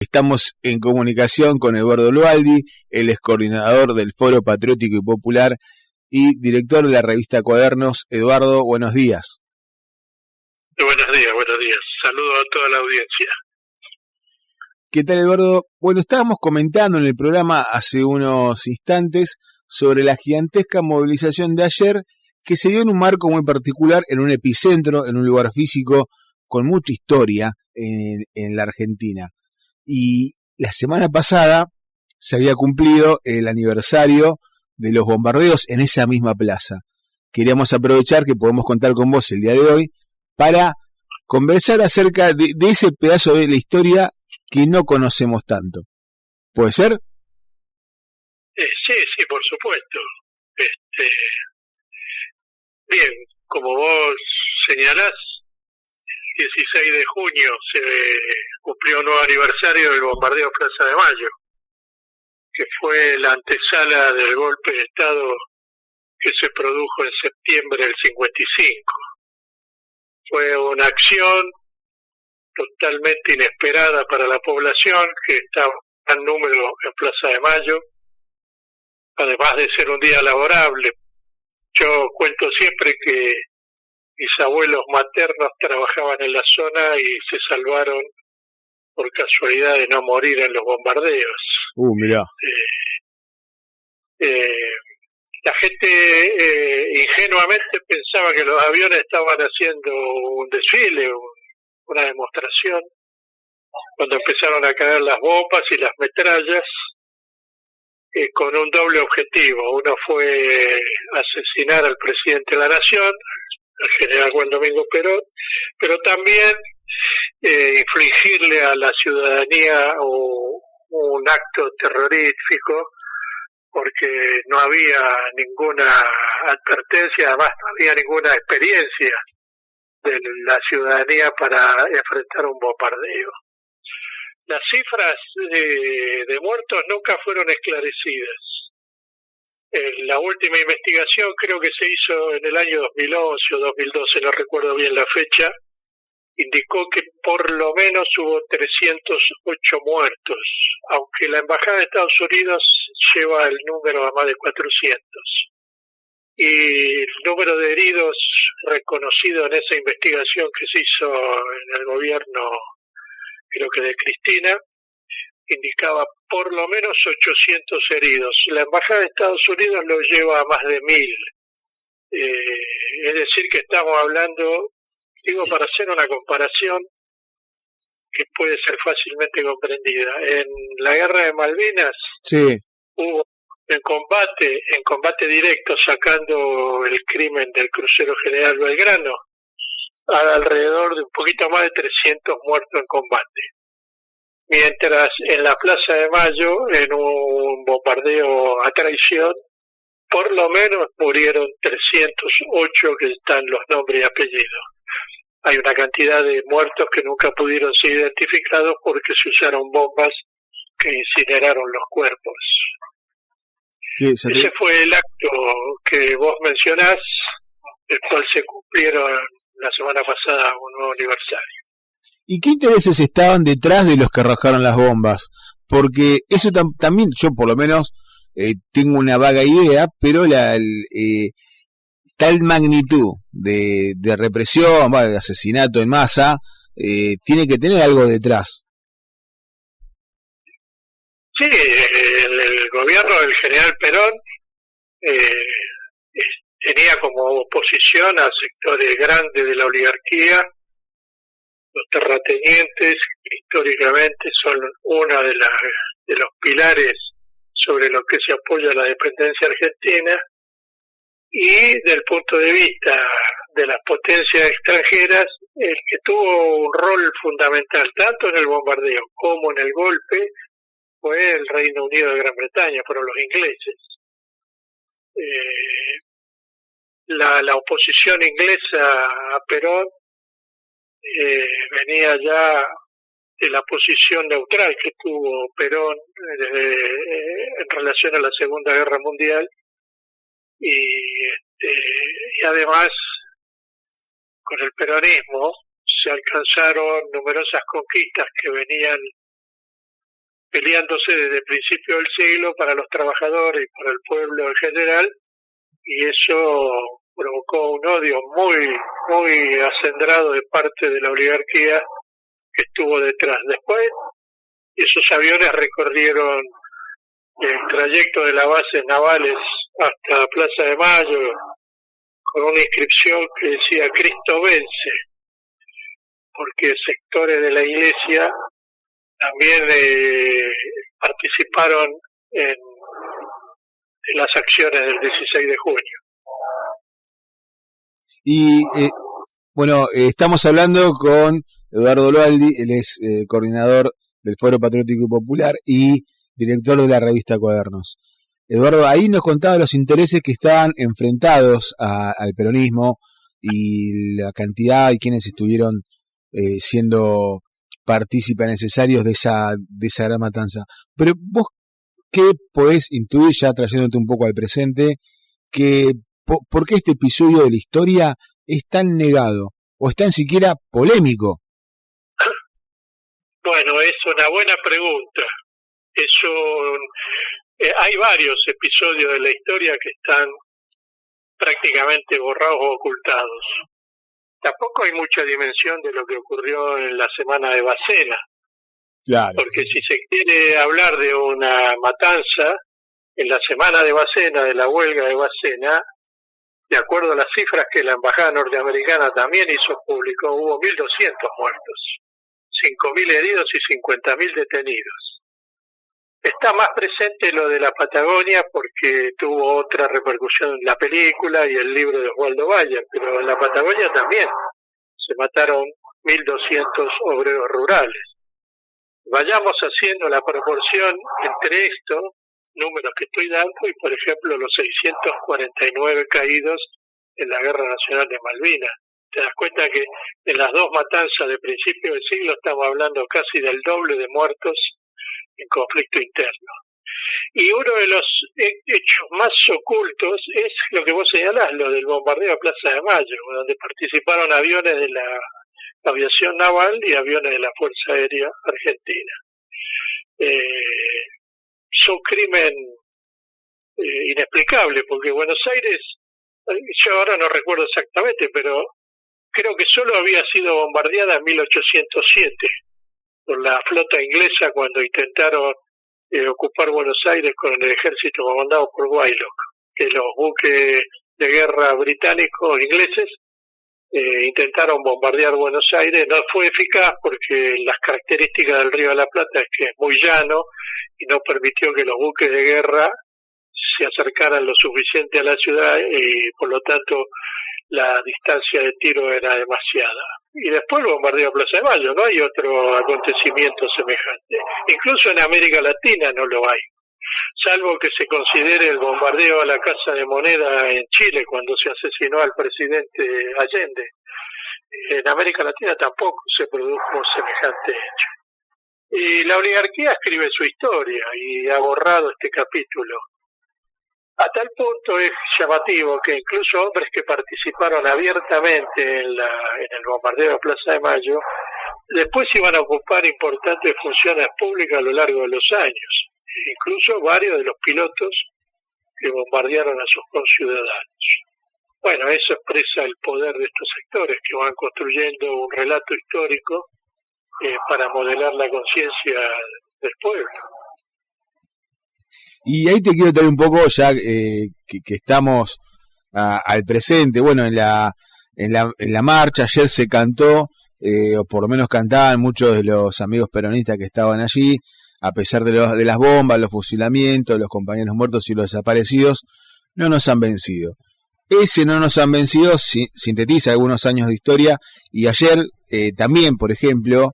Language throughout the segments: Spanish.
Estamos en comunicación con Eduardo Lualdi, él es coordinador del Foro Patriótico y Popular y director de la revista Cuadernos. Eduardo, buenos días. Buenos días, buenos días. Saludos a toda la audiencia. ¿Qué tal, Eduardo? Bueno, estábamos comentando en el programa hace unos instantes sobre la gigantesca movilización de ayer que se dio en un marco muy particular, en un epicentro, en un lugar físico con mucha historia en la Argentina. Y la semana pasada se había cumplido el aniversario de los bombardeos en esa misma plaza. Queríamos aprovechar que podemos contar con vos el día de hoy para conversar acerca de ese pedazo de la historia que no conocemos tanto. ¿Puede ser? Sí, por supuesto. Bien, como vos señalás, 16 de junio se cumplió un nuevo aniversario del bombardeo de Plaza de Mayo, que fue la antesala del golpe de Estado que se produjo en septiembre del 55. Fue una acción totalmente inesperada para la población, que estaba en número en Plaza de Mayo, además de ser un día laborable. Yo cuento siempre que mis abuelos maternos trabajaban en la zona y se salvaron por casualidad de no morir en los bombardeos. Mirá. La gente ingenuamente pensaba que los aviones estaban haciendo un desfile, una demostración, cuando empezaron a caer las bombas y las metrallas, con un doble objetivo. Uno fue asesinar al presidente de la Nación, el general Juan Domingo Perón, pero también infligirle a la ciudadanía un acto terrorífico, porque no había ninguna advertencia, además no había ninguna experiencia de la ciudadanía para enfrentar un bombardeo. Las cifras de muertos nunca fueron esclarecidas. La última investigación creo que se hizo en el año 2011 o 2012, no recuerdo bien la fecha, indicó que por lo menos hubo 308 muertos, aunque la Embajada de Estados Unidos lleva el número a más de 400. Y el número de heridos reconocido en esa investigación que se hizo en el gobierno, creo que de Cristina, indicaba por lo menos 800 heridos. La Embajada de Estados Unidos lo lleva a más de 1000. Es decir, que estamos hablando, para hacer una comparación que puede ser fácilmente comprendida. En la guerra de Malvinas, sí, hubo en combate directo, sacando el crimen del crucero General Belgrano, alrededor de un poquito más de 300 muertos en combate. Mientras en la Plaza de Mayo, en un bombardeo a traición, por lo menos murieron 308, que están los nombres y apellidos. Hay una cantidad de muertos que nunca pudieron ser identificados porque se usaron bombas que incineraron los cuerpos. Ese fue el acto que vos mencionás, el cual se cumplieron la semana pasada un nuevo aniversario. ¿Y qué intereses estaban detrás de los que arrojaron las bombas? Porque eso también, yo por lo menos tengo una vaga idea, pero tal magnitud de represión, de asesinato en masa, tiene que tener algo detrás. Sí, el gobierno del general Perón tenía como oposición a sectores grandes de la oligarquía. Los terratenientes históricamente son una de los pilares sobre los que se apoya la dependencia argentina, y del punto de vista de las potencias extranjeras, el que tuvo un rol fundamental tanto en el bombardeo como en el golpe fue el Reino Unido de Gran Bretaña, fueron los ingleses. La oposición inglesa a Perón venía ya de la posición neutral que tuvo Perón en relación a la Segunda Guerra Mundial, y además con el peronismo se alcanzaron numerosas conquistas que venían peleándose desde el principio del siglo para los trabajadores y para el pueblo en general, y eso provocó un odio muy acendrado de parte de la oligarquía que estuvo detrás. Después, esos aviones recorrieron el trayecto de las bases navales hasta Plaza de Mayo con una inscripción que decía Cristo vence, porque sectores de la iglesia también participaron en las acciones del 16 de junio. Y bueno, estamos hablando con Eduardo Loaldi, él es coordinador del Foro Patriótico y Popular y director de la revista Cuadernos. Eduardo, ahí nos contaba los intereses que estaban enfrentados al peronismo y la cantidad y quienes estuvieron siendo partícipes necesarios de esa gran matanza. Pero vos, ¿qué podés intuir, ya trayéndote un poco al presente, que por qué este episodio de la historia es tan negado o es tan siquiera polémico? Bueno, es una buena pregunta. Hay varios episodios de la historia que están prácticamente borrados o ocultados. Tampoco hay mucha dimensión de lo que ocurrió en la semana de Bacena. Claro. Porque si se quiere hablar de una matanza, en la semana de Bacena, de la huelga de Bacena, de acuerdo a las cifras que la embajada norteamericana también hizo público, hubo 1.200 muertos, 5.000 heridos y 50.000 detenidos. Está más presente lo de la Patagonia porque tuvo otra repercusión en la película y el libro de Osvaldo Bayer, pero en la Patagonia también se mataron 1.200 obreros rurales. Vayamos haciendo la proporción entre estos números que estoy dando y, por ejemplo, los 649 caídos en la Guerra Nacional de Malvinas. Te das cuenta que en las dos matanzas de principio del siglo estamos hablando casi del doble de muertos en conflicto interno. Y uno de los hechos más ocultos es lo que vos señalás, lo del bombardeo a Plaza de Mayo, donde participaron aviones de la aviación naval y aviones de la Fuerza Aérea Argentina. Es un crimen inexplicable, porque Buenos Aires, yo ahora no recuerdo exactamente, pero creo que solo había sido bombardeada en 1807 por la flota inglesa cuando intentaron ocupar Buenos Aires con el ejército comandado por Whylock, que los buques de guerra británicos ingleses intentaron bombardear Buenos Aires. No fue eficaz porque las características del Río de la Plata es que es muy llano y no permitió que los buques de guerra se acercaran lo suficiente a la ciudad y por lo tanto la distancia de tiro era demasiada. Y después el bombardeo a Plaza de Mayo, no hay otro acontecimiento semejante. Incluso en América Latina no lo hay, salvo que se considere el bombardeo a la Casa de Moneda en Chile cuando se asesinó al presidente Allende. En América Latina tampoco se produjo semejante hecho. Y la oligarquía escribe su historia y ha borrado este capítulo. A tal punto es llamativo que incluso hombres que participaron abiertamente en el bombardeo de Plaza de Mayo, después iban a ocupar importantes funciones públicas a lo largo de los años. Incluso varios de los pilotos que bombardearon a sus conciudadanos. Bueno, eso expresa el poder de estos sectores que van construyendo un relato histórico para modelar la conciencia del pueblo. Y ahí te quiero traer un poco, ya que estamos al presente. Bueno, en la marcha ayer se cantó, o por lo menos cantaban muchos de los amigos peronistas que estaban allí, a pesar de las bombas, los fusilamientos, los compañeros muertos y los desaparecidos, no nos han vencido. Ese no nos han vencido sintetiza algunos años de historia, y ayer también, por ejemplo,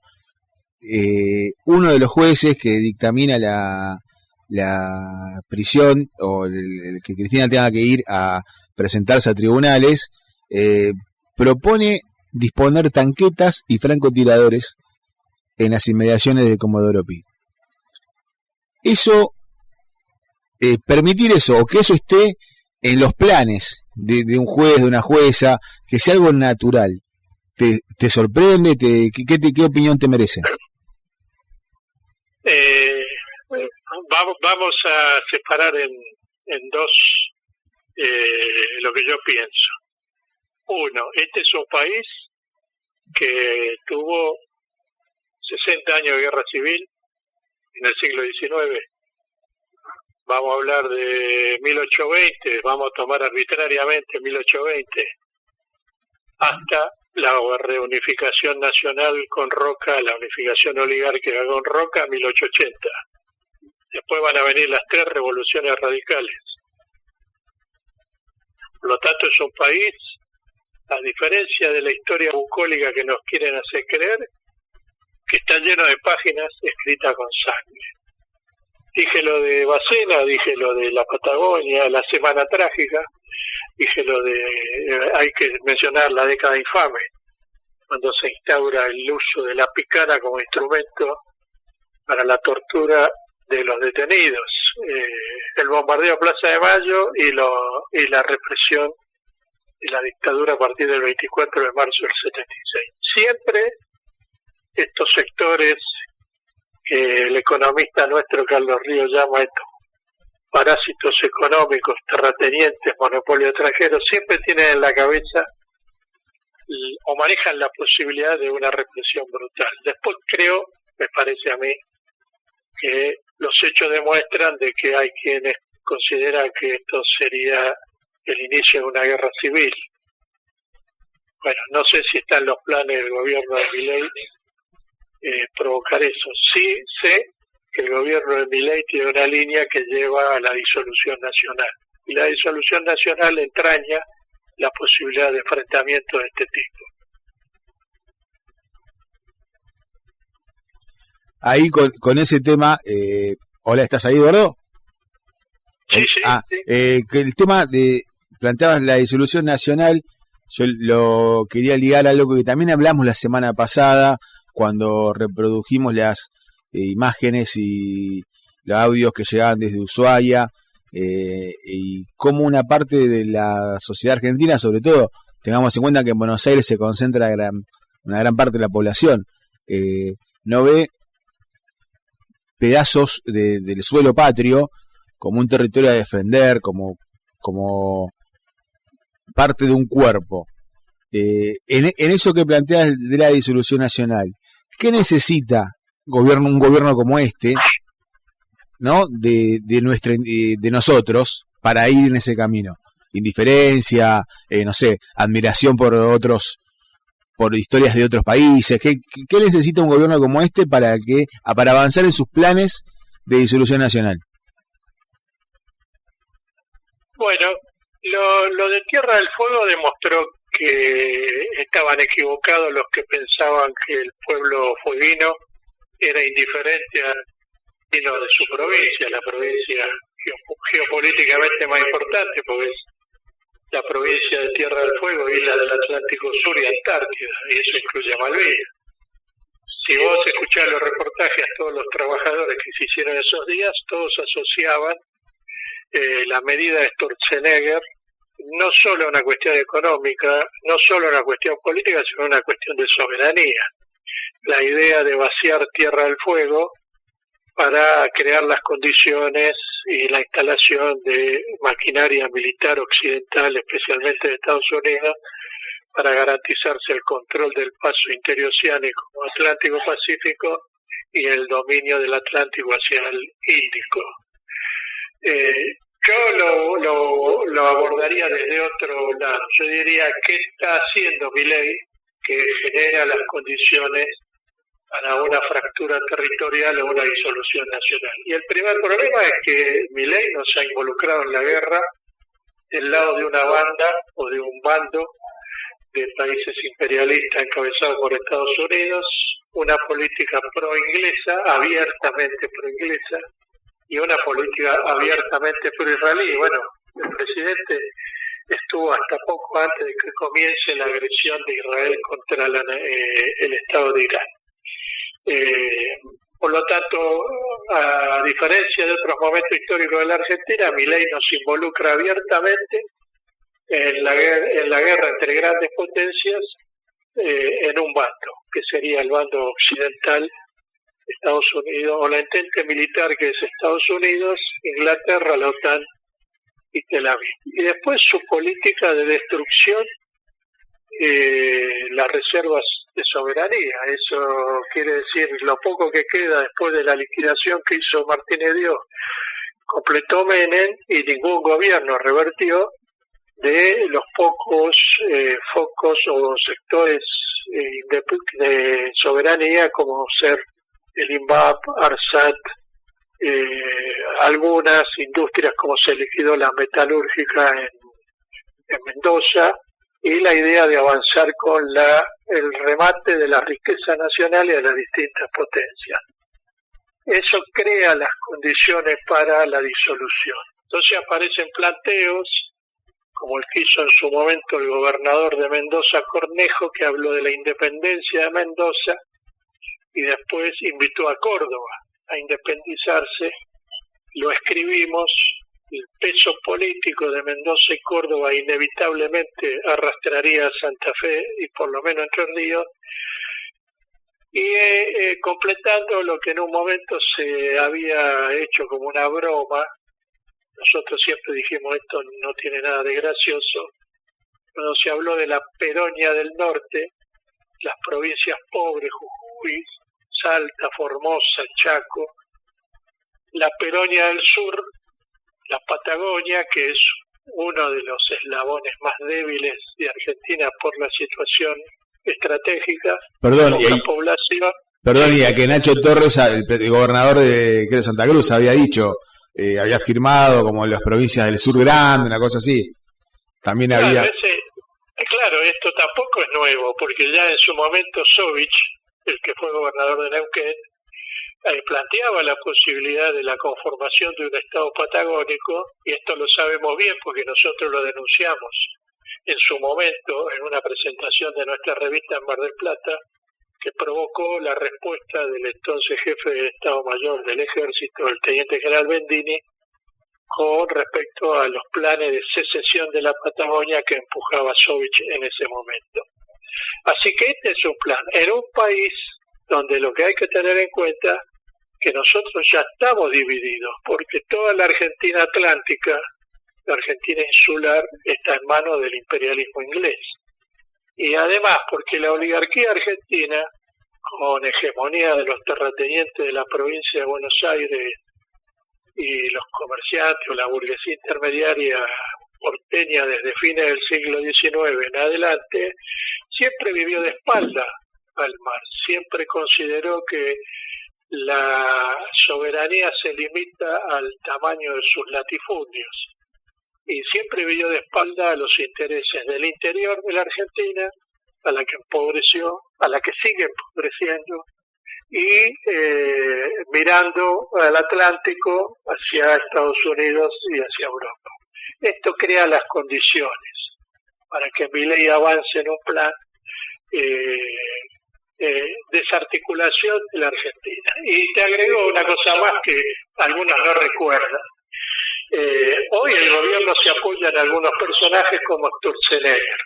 uno de los jueces que dictamina la prisión o el que Cristina tenga que ir a presentarse a tribunales, propone disponer tanquetas y francotiradores en las inmediaciones de Comodoro Pi. Eso, permitir eso, o que eso esté en los planes de un juez, de una jueza, que sea algo natural, ¿te sorprende? ¿Qué opinión te merece? Vamos a separar en dos lo que yo pienso. Uno, este es un país que tuvo 60 años de guerra civil en el siglo XIX. Vamos a hablar de 1820, vamos a tomar arbitrariamente 1820, hasta la reunificación nacional con Roca, la unificación oligárquica con Roca, 1880. Después van a venir las 3 revoluciones radicales. Por lo tanto, es un país, a diferencia de la historia bucólica que nos quieren hacer creer, que está lleno de páginas escritas con sangre. Dije lo de Bacena, dije lo de la Patagonia, la Semana Trágica, dije lo de, hay que mencionar la década infame, cuando se instaura el uso de la picana como instrumento para la tortura de los detenidos, el bombardeo a Plaza de Mayo y la represión de la dictadura a partir del 24 de marzo del 76. Siempre estos sectores que el economista nuestro Carlos Ríos llama estos parásitos económicos, terratenientes, monopolio extranjero, siempre tienen en la cabeza o manejan la posibilidad de una represión brutal. Después creo, me parece a mí, que los hechos demuestran de que hay quienes consideran que esto sería el inicio de una guerra civil. Bueno, no sé si está en los planes del gobierno de Milei provocar eso. Sí sé que el gobierno de Milei tiene una línea que lleva a la disolución nacional. Y la disolución nacional entraña la posibilidad de enfrentamiento de este tipo. Ahí con ese tema, hola, ¿estás ahí, Eduardo? Sí, sí. Sí. Que el tema de, planteabas la disolución nacional, yo lo quería ligar a algo que también hablamos la semana pasada, cuando reprodujimos las imágenes y los audios que llegaban desde Ushuaia, y cómo una parte de la sociedad argentina, sobre todo, tengamos en cuenta que en Buenos Aires se concentra una gran parte de la población, no ve pedazos del suelo patrio como un territorio a defender, como parte de un cuerpo. En eso que planteas de la disolución nacional, ¿qué necesita un gobierno como este, ¿no? de nosotros para ir en ese camino? Indiferencia, no sé, admiración por historias de otros países. ¿Qué necesita un gobierno como este para avanzar en sus planes de disolución nacional? Bueno, lo de Tierra del Fuego demostró que estaban equivocados los que pensaban que el pueblo fueguino era indiferente al destino de su provincia, la provincia geopolíticamente más importante, porque es la provincia de Tierra del Fuego, isla del Atlántico Sur y Antártida, y eso incluye a Malvinas. Si vos escuchás los reportajes a todos los trabajadores que se hicieron esos días, todos asociaban la medida de Sturzenegger no solo a una cuestión económica, no solo a una cuestión política, sino a una cuestión de soberanía. La idea de vaciar Tierra del Fuego para crear las condiciones y la instalación de maquinaria militar occidental, especialmente de Estados Unidos, para garantizarse el control del paso interoceánico Atlántico-Pacífico y el dominio del Atlántico hacia el Índico. Yo lo abordaría desde otro lado. Yo diría, ¿qué está haciendo Milei que genera las condiciones para una fractura territorial o una disolución nacional? Y el primer problema es que Milei no se ha involucrado en la guerra del lado de una banda o de un bando de países imperialistas encabezados por Estados Unidos, una política pro-inglesa, abiertamente pro-inglesa, y una política abiertamente pro-israelí. Bueno, el presidente estuvo hasta poco antes de que comience la agresión de Israel contra el Estado de Irán. Por lo tanto, a diferencia de otros momentos históricos de la Argentina, Milei no se involucra abiertamente en la guerra entre grandes potencias en un bando, que sería el bando occidental Estados Unidos, o la entente militar que es Estados Unidos, Inglaterra, la OTAN y Tel Aviv. Y después su política de destrucción, las reservas de soberanía. Eso quiere decir lo poco que queda después de la liquidación que hizo Martínez Dios, completó Menem y ningún gobierno revertió, de los pocos focos o sectores de soberanía como ser el INVAP, ARSAT, algunas industrias como se liquidó la metalúrgica en Mendoza, y la idea de avanzar con el remate de la riqueza nacional y de las distintas potencias. Eso crea las condiciones para la disolución. Entonces aparecen planteos, como el que hizo en su momento el gobernador de Mendoza, Cornejo, que habló de la independencia de Mendoza y después invitó a Córdoba a independizarse. Lo escribimos, el peso político de Mendoza y Córdoba inevitablemente arrastraría a Santa Fe y por lo menos Entre Ríos, y completando lo que en un momento se había hecho como una broma. Nosotros siempre dijimos esto no tiene nada de gracioso. Cuando se habló de la Peronia del Norte, las provincias pobres, Jujuy, Salta, Formosa, Chaco, la Peronia del Sur, la Patagonia, que es uno de los eslabones más débiles de Argentina por la situación estratégica, Perdón, la población. Perdón, y a que Nacho Torres, el gobernador de Santa Cruz, había dicho, había firmado como las provincias del sur grande, una cosa así. También claro, había... Claro, esto tampoco es nuevo, porque ya en su momento Sovich, el que fue gobernador de Neuquén, planteaba la posibilidad de la conformación de un estado patagónico, y esto lo sabemos bien porque nosotros lo denunciamos en su momento en una presentación de nuestra revista en Mar del Plata, que provocó la respuesta del entonces jefe del Estado Mayor del Ejército, el teniente general Bendini, con respecto a los planes de secesión de la Patagonia que empujaba Sovich en ese momento. Así que este es un plan. En un país donde lo que hay que tener en cuenta que nosotros ya estamos divididos, porque toda la Argentina atlántica, la Argentina insular, está en manos del imperialismo inglés. Y además porque la oligarquía argentina, con hegemonía de los terratenientes de la provincia de Buenos Aires y los comerciantes o la burguesía intermediaria porteña desde fines del siglo XIX en adelante, siempre vivió de espalda al mar, siempre consideró que la soberanía se limita al tamaño de sus latifundios y siempre vivió de espalda a los intereses del interior de la Argentina, a la que empobreció, a la que sigue empobreciendo, y mirando al Atlántico hacia Estados Unidos y hacia Europa. Esto crea las condiciones para que Milei avance en un plan desarticulación de la Argentina. Y te agrego una cosa más que algunos no recuerdan. Hoy el gobierno se apoya en algunos personajes como Sturzenegger.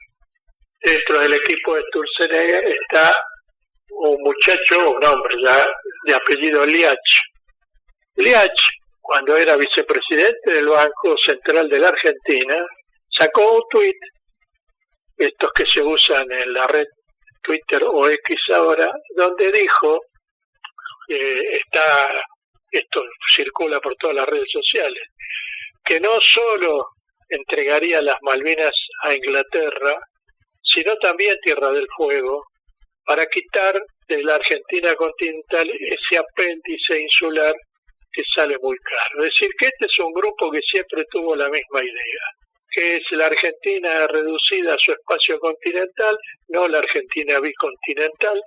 Dentro del equipo de Sturzenegger está un muchacho, un hombre ya de apellido Liach. Liach, cuando era vicepresidente del Banco Central de la Argentina, sacó un tuit, estos que se usan en la red Twitter o X ahora, donde dijo, esto circula por todas las redes sociales, que no solo entregaría las Malvinas a Inglaterra, sino también Tierra del Fuego, para quitar de la Argentina continental ese apéndice insular que sale muy caro. Es decir, que este es un grupo que siempre tuvo la misma idea, que es la Argentina reducida a su espacio continental, no la Argentina bicontinental,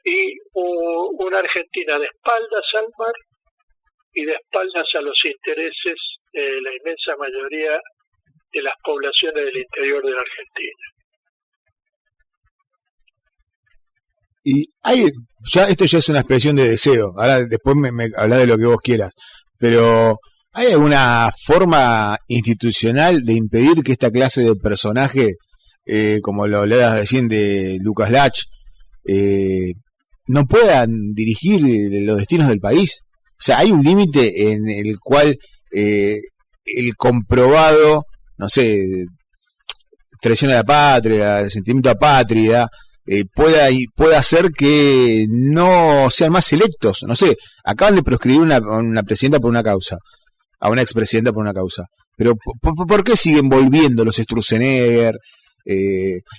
y una Argentina de espaldas al mar y de espaldas a los intereses de la inmensa mayoría de las poblaciones del interior de la Argentina. Y esto ya es una expresión de deseo. Ahora después me habla de lo que vos quieras. Pero ¿hay alguna forma institucional de impedir que esta clase de personaje, como lo hablabas recién de Lucas Lach, no puedan dirigir los destinos del país. O sea, hay un límite en el cual el comprobado, no sé, traición a la patria, el sentimiento apátrida, pueda hacer que no sean más electos. No sé, acaban de proscribir una presidenta por una causa, a una expresidenta por una causa. Pero ¿por qué siguen volviendo los Sturzenegger,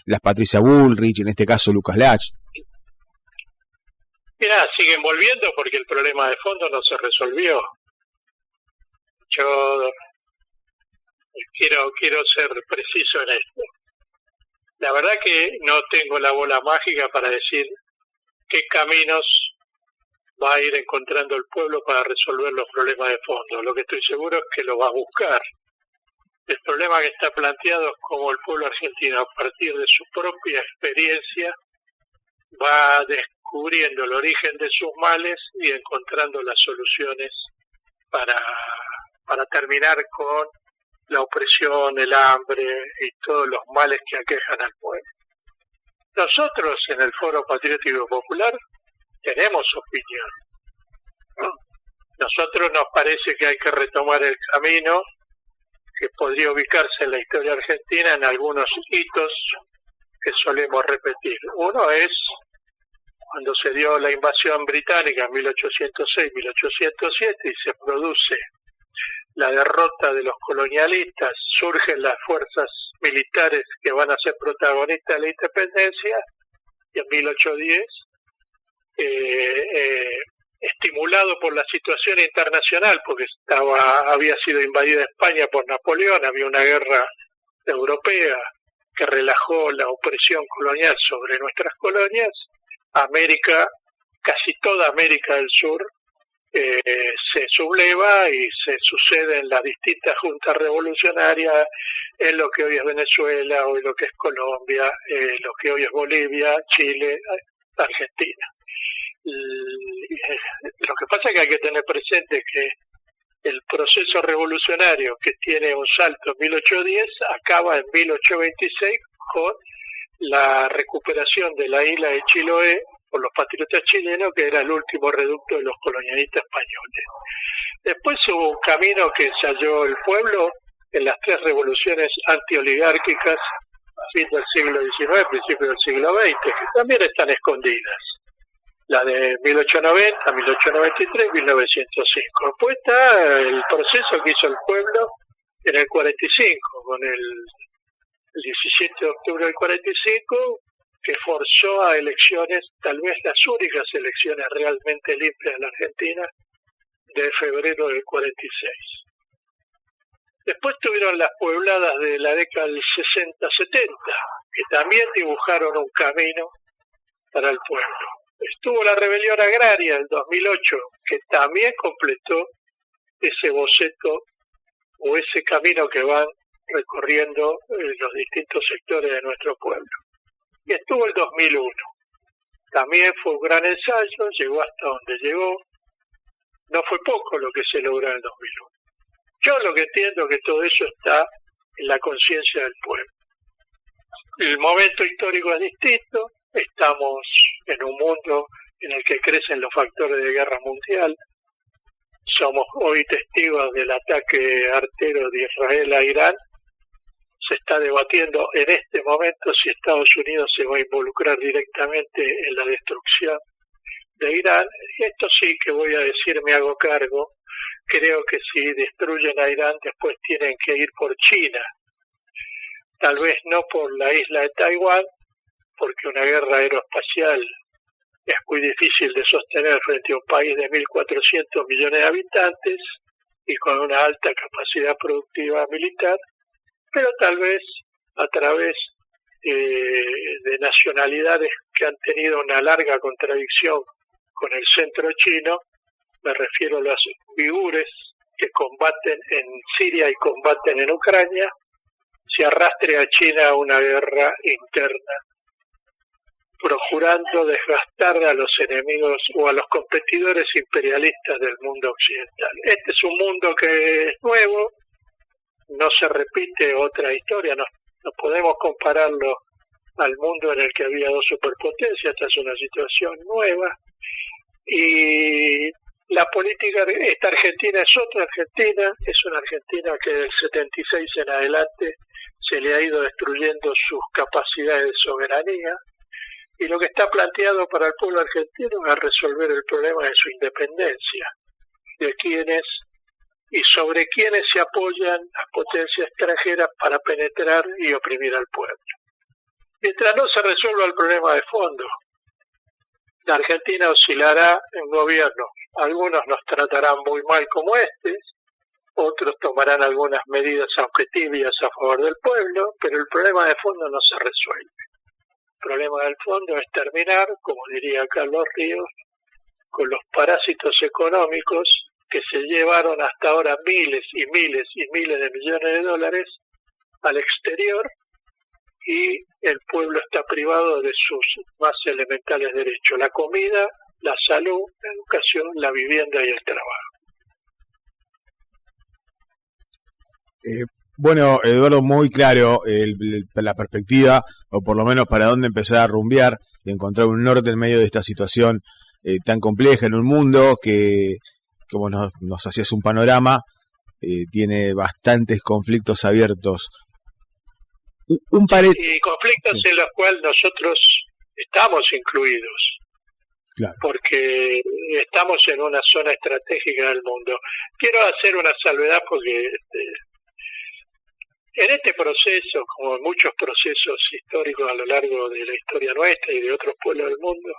las Patricia Bullrich, en este caso Lucas Lach? Mirá, siguen volviendo porque el problema de fondo no se resolvió. Yo quiero ser preciso en esto. La verdad que no tengo la bola mágica para decir qué caminos va a ir encontrando el pueblo para resolver los problemas de fondo. Lo que estoy seguro es que lo va a buscar. El problema que está planteado es cómo el pueblo argentino, a partir de su propia experiencia, va descubriendo el origen de sus males y encontrando las soluciones para terminar con la opresión, el hambre y todos los males que aquejan al pueblo. Nosotros en el Foro Patriótico Popular tenemos opinión, ¿no? Nosotros nos parece que hay que retomar el camino que podría ubicarse en la historia argentina en algunos hitos que solemos repetir. Uno es cuando se dio la invasión británica en 1806-1807 y se produce la derrota de los colonialistas, surgen las fuerzas militares que van a ser protagonistas de la independencia, y en 1810, estimulado por la situación internacional, porque había sido invadida España por Napoleón, había una guerra europea que relajó la opresión colonial sobre nuestras colonias, América, casi toda América del Sur, se subleva y se suceden las distintas juntas revolucionarias en lo que hoy es Venezuela, hoy lo que es Colombia, lo que hoy es Bolivia, Chile, Argentina. Lo que pasa es que hay que tener presente que el proceso revolucionario que tiene un salto en 1810 acaba en 1826 con la recuperación de la isla de Chiloé por los patriotas chilenos, que era el último reducto de los colonialistas españoles. Después hubo un camino que ensayó el pueblo en las tres revoluciones antioligárquicas a fin del siglo XIX, principio del siglo XX, que también están escondidas. La de 1890, 1893, 1905. Después está el proceso que hizo el pueblo en el 45, con el 17 de octubre del 45, que forzó a elecciones, tal vez las únicas elecciones realmente limpias de la Argentina, de febrero del 46. Después tuvieron las puebladas de la década del 60-70, que también dibujaron un camino para el pueblo. Estuvo la rebelión agraria del 2008, que también completó ese boceto o ese camino que van recorriendo los distintos sectores de nuestro pueblo. Y estuvo el 2001. También fue un gran ensayo, llegó hasta donde llegó. No fue poco lo que se logró en el 2001. Yo lo que entiendo es que todo eso está en la conciencia del pueblo. El momento histórico es distinto. Estamos en un mundo en el que crecen los factores de guerra mundial. Somos hoy testigos del ataque artero de Israel a Irán. Se está debatiendo en este momento si Estados Unidos se va a involucrar directamente en la destrucción de Irán. Y esto sí que voy a decir, me hago cargo. Creo que si destruyen a Irán, después tienen que ir por China. Tal vez no por la isla de Taiwán, porque una guerra aeroespacial es muy difícil de sostener frente a un país de 1.400 millones de habitantes y con una alta capacidad productiva militar, pero tal vez a través de nacionalidades que han tenido una larga contradicción con el centro chino, me refiero a los uigures que combaten en Siria y combaten en Ucrania, se arrastre a China a una guerra interna, procurando desgastar a los enemigos o a los competidores imperialistas del mundo occidental. Este es un mundo que es nuevo, no se repite otra historia, no podemos compararlo al mundo en el que había dos superpotencias. Esta es una situación nueva. Y la política, esta Argentina es otra Argentina, es una Argentina que del 76 en adelante se le ha ido destruyendo sus capacidades de soberanía, y lo que está planteado para el pueblo argentino es resolver el problema de su independencia, de quiénes y sobre quiénes se apoyan las potencias extranjeras para penetrar y oprimir al pueblo. Mientras no se resuelva el problema de fondo, la Argentina oscilará en gobierno. Algunos nos tratarán muy mal como otros tomarán algunas medidas aunque tibias a favor del pueblo, pero el problema de fondo no se resuelve. El problema del fondo es terminar, como diría Carlos Ríos, con los parásitos económicos que se llevaron hasta ahora miles y miles y miles de millones de dólares al exterior, y el pueblo está privado de sus más elementales derechos: la comida, la salud, la educación, la vivienda y el trabajo. Bueno, Eduardo, muy claro la perspectiva, o por lo menos para dónde empezar a rumbear y encontrar un norte en medio de esta situación tan compleja en un mundo que, como nos hacías un panorama, tiene bastantes conflictos abiertos. Y conflictos en los cuales nosotros estamos incluidos. Claro. Porque estamos en una zona estratégica del mundo. Quiero hacer una salvedad porque en este proceso, como en muchos procesos históricos a lo largo de la historia nuestra y de otros pueblos del mundo,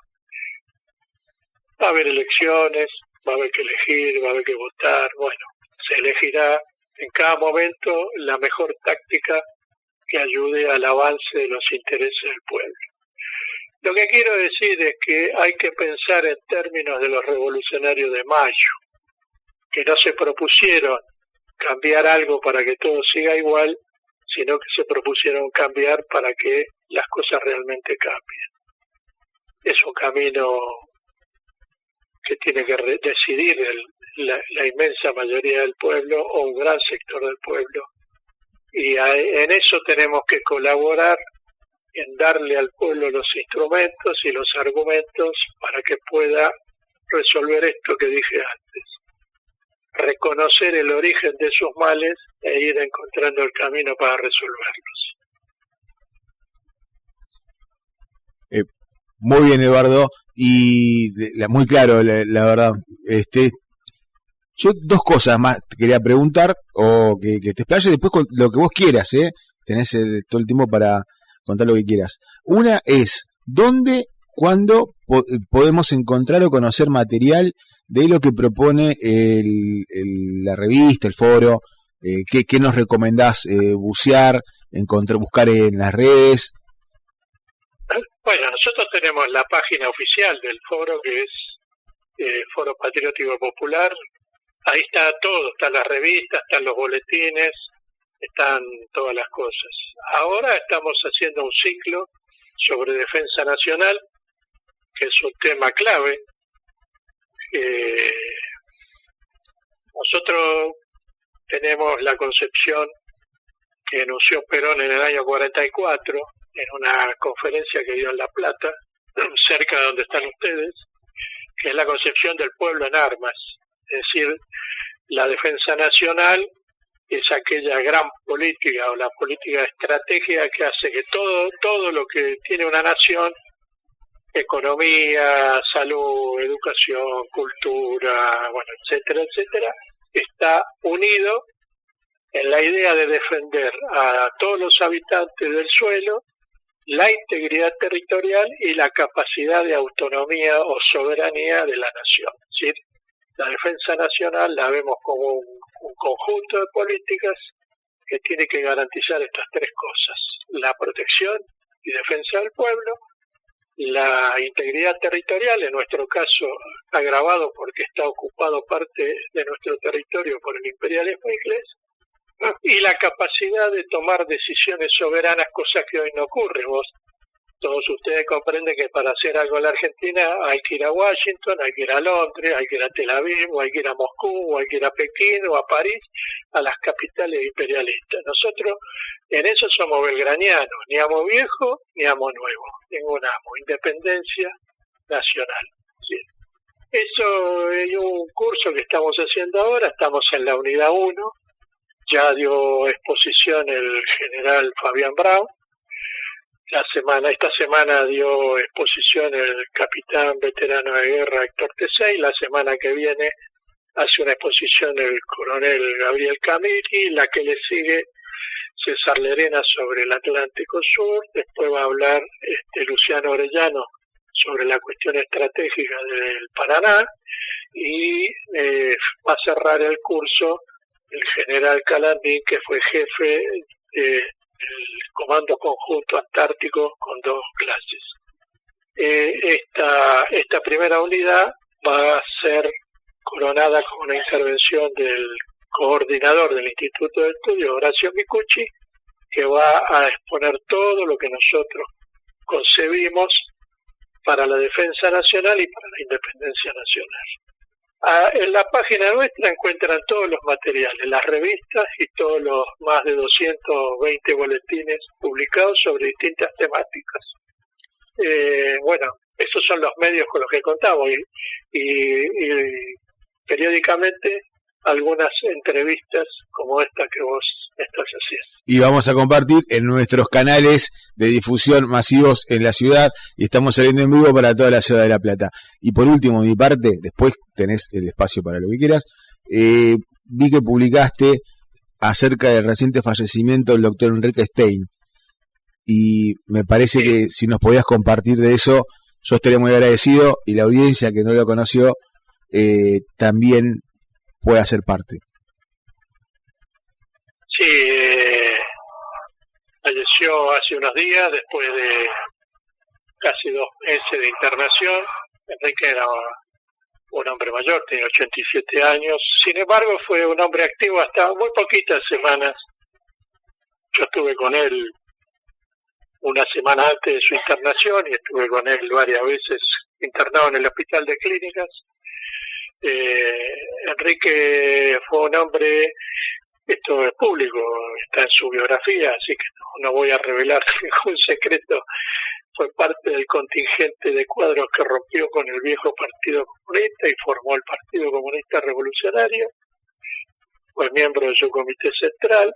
va a haber elecciones, va a haber que elegir, va a haber que votar. Bueno, se elegirá en cada momento la mejor táctica que ayude al avance de los intereses del pueblo. Lo que quiero decir es que hay que pensar en términos de los revolucionarios de mayo, que no se propusieron cambiar algo para que todo siga igual, sino que se propusieron cambiar para que las cosas realmente cambien. Es un camino que tiene que decidir la inmensa mayoría del pueblo o un gran sector del pueblo, y en eso tenemos que colaborar, en darle al pueblo los instrumentos y los argumentos para que pueda resolver esto que dije antes: reconocer el origen de sus males e ir encontrando el camino para resolverlos. Muy bien, Eduardo, y muy claro, la verdad. Yo dos cosas más te quería preguntar, o que te explayes después con lo que vos quieras, tenés todo el tiempo para contar lo que quieras. Una es, ¿dónde, cuándo podemos encontrar o conocer material de lo que propone la revista, el foro? ¿Qué nos recomendás bucear, buscar en las redes? Bueno, nosotros tenemos la página oficial del foro, que es Foro Patriótico Popular. Ahí está todo, están las revistas, están los boletines, están todas las cosas. Ahora estamos haciendo un ciclo sobre defensa nacional, que es un tema clave. Nosotros tenemos la concepción que enunció Perón en el año 44, en una conferencia que dio en La Plata, cerca de donde están ustedes, que es la concepción del pueblo en armas. Es decir, la defensa nacional es aquella gran política o la política estratégica que hace que todo lo que tiene una nación, economía, salud, educación, cultura, bueno, etcétera, etcétera, está unido en la idea de defender a todos los habitantes del suelo, la integridad territorial y la capacidad de autonomía o soberanía de la nación. Es decir, la defensa nacional la vemos como un conjunto de políticas que tiene que garantizar estas tres cosas: la protección y defensa del pueblo, la integridad territorial, en nuestro caso agravado porque está ocupado parte de nuestro territorio por el imperialismo inglés, y la capacidad de tomar decisiones soberanas, cosa que hoy no ocurre. Vos Todos ustedes comprenden que para hacer algo en la Argentina hay que ir a Washington, hay que ir a Londres, hay que ir a Tel Aviv, o hay que ir a Moscú, o hay que ir a Pekín, o a París, a las capitales imperialistas. Nosotros en eso somos belgranianos, ni amo viejo, ni amo nuevo, ningún amo, independencia nacional. ¿Sí? Eso es un curso que estamos haciendo ahora, estamos en la unidad 1, ya dio exposición el general Fabián Brown. Esta semana dio exposición el capitán veterano de guerra Héctor Tesey, la semana que viene hace una exposición el coronel Gabriel Camiri, la que le sigue César Lerena sobre el Atlántico Sur, después va a hablar Luciano Orellano sobre la cuestión estratégica del Paraná y va a cerrar el curso el general Calandín, que fue jefe del Comando Conjunto Antártico con 2 clases. Esta primera unidad va a ser coronada con una intervención del coordinador del Instituto de Estudios, Horacio Micucci, que va a exponer todo lo que nosotros concebimos para la defensa nacional y para la independencia nacional. En la página nuestra encuentran todos los materiales, las revistas y todos los más de 220 boletines publicados sobre distintas temáticas. Bueno, esos son los medios con los que contamos y periódicamente algunas entrevistas como esta que vos estás haciendo. Y vamos a compartir en nuestros canales de difusión masivos en la ciudad y estamos saliendo en vivo para toda la ciudad de La Plata. Y por último, mi parte, después tenés el espacio para lo que quieras, vi que publicaste acerca del reciente fallecimiento del doctor Enrique Stein y me parece que si nos podías compartir de eso, yo estaría muy agradecido y la audiencia que no lo conoció también puede hacer parte. Sí, falleció hace unos días después de casi 2 meses de internación. Enrique era un hombre mayor, tenía 87 años. Sin embargo, fue un hombre activo hasta muy poquitas semanas. Yo estuve con él una semana antes de su internación y estuve con él varias veces internado en el Hospital de Clínicas. Enrique fue un hombre, esto es público, está en su biografía, así que no voy a revelar ningún secreto. Fue parte del contingente de cuadros que rompió con el viejo Partido Comunista y formó el Partido Comunista Revolucionario. Fue miembro de su comité central.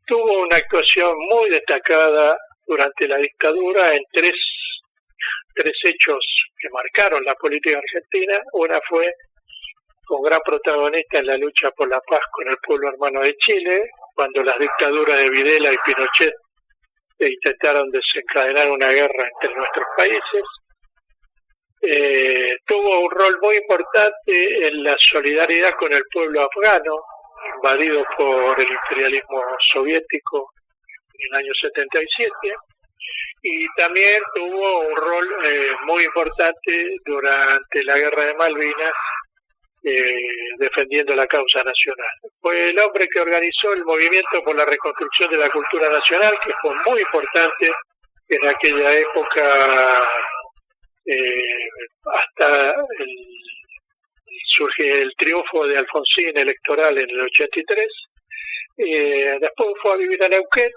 Tuvo una actuación muy destacada durante la dictadura en tres hechos que marcaron la política argentina. Una fue un gran protagonista en la lucha por la paz con el pueblo hermano de Chile, cuando las dictaduras de Videla y Pinochet intentaron desencadenar una guerra entre nuestros países. Tuvo un rol muy importante en la solidaridad con el pueblo afgano, invadido por el imperialismo soviético en el año 77, y también tuvo un rol muy importante durante la Guerra de Malvinas, defendiendo la causa nacional. Fue el hombre que organizó el movimiento por la reconstrucción de la cultura nacional, que fue muy importante en aquella época, hasta surge el triunfo de Alfonsín electoral en el 83. Después fue a vivir a Neuquén.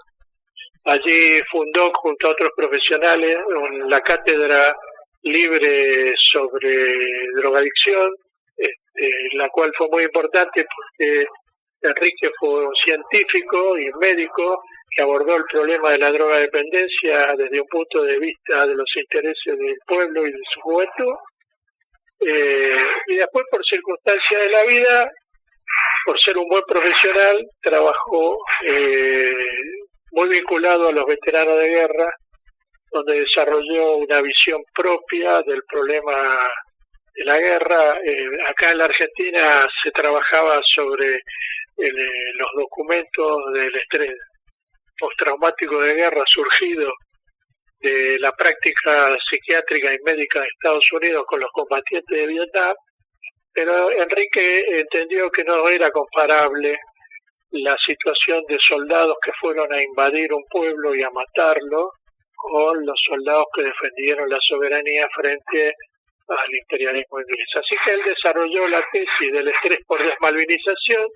Allí fundó junto a otros profesionales la cátedra libre sobre drogadicción, la cual fue muy importante porque Enrique fue un científico y médico que abordó el problema de la drogadependencia desde un punto de vista de los intereses del pueblo y de su juventud. Y después, por circunstancias de la vida, por ser un buen profesional, trabajó muy vinculado a los veteranos de guerra, donde desarrolló una visión propia del problema de la guerra. Acá en la Argentina se trabajaba sobre los documentos del estrés postraumático de guerra surgido de la práctica psiquiátrica y médica de Estados Unidos con los combatientes de Vietnam, pero Enrique entendió que no era comparable la situación de soldados que fueron a invadir un pueblo y a matarlo con los soldados que defendieron la soberanía frente al imperialismo inglés. Así que él desarrolló la tesis del estrés por desmalvinización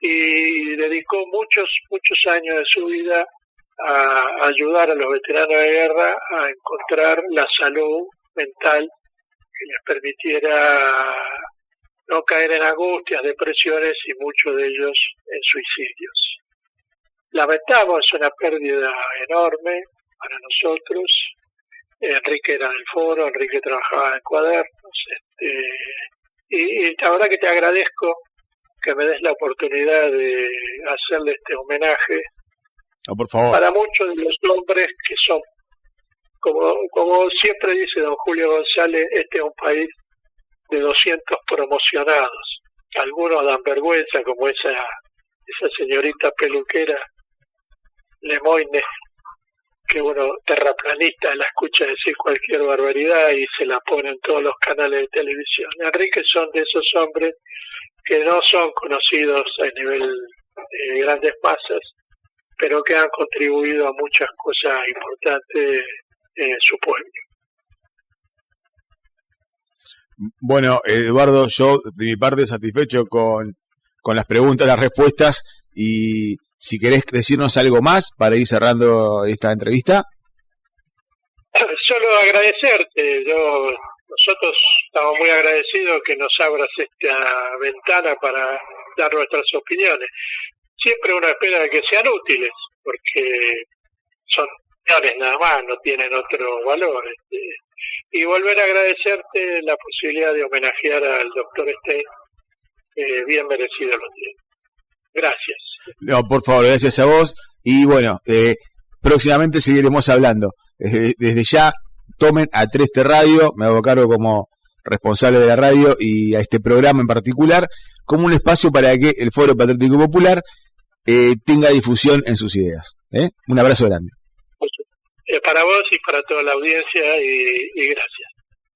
y dedicó muchos años de su vida a ayudar a los veteranos de guerra a encontrar la salud mental que les permitiera no caer en angustias, depresiones y muchos de ellos en suicidios. Lamentamos, es una pérdida enorme para nosotros. Enrique era del foro, Enrique trabajaba en cuadernos, y la verdad que te agradezco que me des la oportunidad de hacerle este homenaje. Por favor. Para muchos de los hombres que son, como siempre dice don Julio González, este es un país de 200 promocionados. Algunos dan vergüenza, como esa señorita peluquera Lemoyne, que uno terraplanista la escucha decir cualquier barbaridad y se la pone en todos los canales de televisión. Enrique son de esos hombres que no son conocidos a nivel de grandes masas, pero que han contribuido a muchas cosas importantes en su pueblo. Bueno, Eduardo, yo de mi parte satisfecho con las preguntas, las respuestas, y si querés decirnos algo más para ir cerrando esta entrevista. Solo agradecerte. Nosotros estamos muy agradecidos que nos abras esta ventana para dar nuestras opiniones. Siempre uno espera que sean útiles, porque son opiniones nada más, no tienen otro valor. Y volver a agradecerte la posibilidad de homenajear al doctor Stein, bien merecido lo tiene. Gracias. No, por favor, gracias a vos. Y bueno, próximamente seguiremos hablando. Desde ya, tomen a 3T Radio, me hago cargo como responsable de la radio y a este programa en particular, como un espacio para que el Foro Patriótico Popular tenga difusión en sus ideas. Un abrazo grande. Para vos y para toda la audiencia, y gracias.